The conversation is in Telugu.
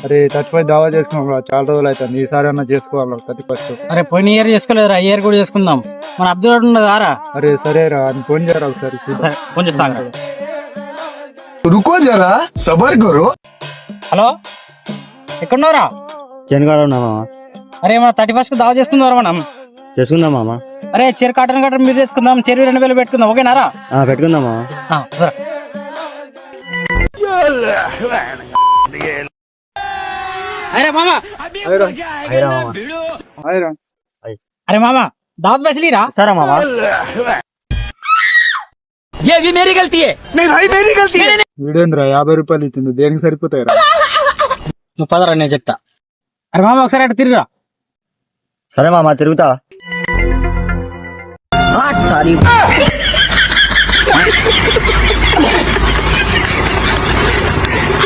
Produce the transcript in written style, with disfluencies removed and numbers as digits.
అరే 35 దావా చేసుకున్నాం, చాలా రోజులు అవుతుంది. ఈసారి అన్నా చేసుకోవాలి 31. అరే పోయిన ఇయర్ చేసుకోలేదురా, ఈ ఇయర్ కూడా చేసుకుందాం. మన అబ్దుల్ ఉండదు కారా? అరే సరేరా, అని ఫోన్ చేయరా ఒకసారి. సరే ఫోన్ చేస్తాను. रुको जरा सबर करो. హలో, ఎక్కడున్నారా? చెనగాడ ఉన్నా మామ. అరే మన 31 దావా చేసుకుందాం మనం. చేసుకుందాం మామ. అరే చెరు కాటన్ మీరు చేసుకుందాం, చెరువు 2000 పెట్టుకుందాం, ఓకేనారా? పెట్టుకుందాం మామ. అరే మామ, అరే మామ దావత్ బసిలీరా సరే మామ. వీడేంద్రా 50 రూపాయలు ఇచ్చింది, దేనికి సరిపోతాయిరా? నువ్వు పదరా, నేను చెప్తా. అరే మామ ఒకసారి అటు తిరుగురా. సరే మామ, తిరుగుతా. సారీ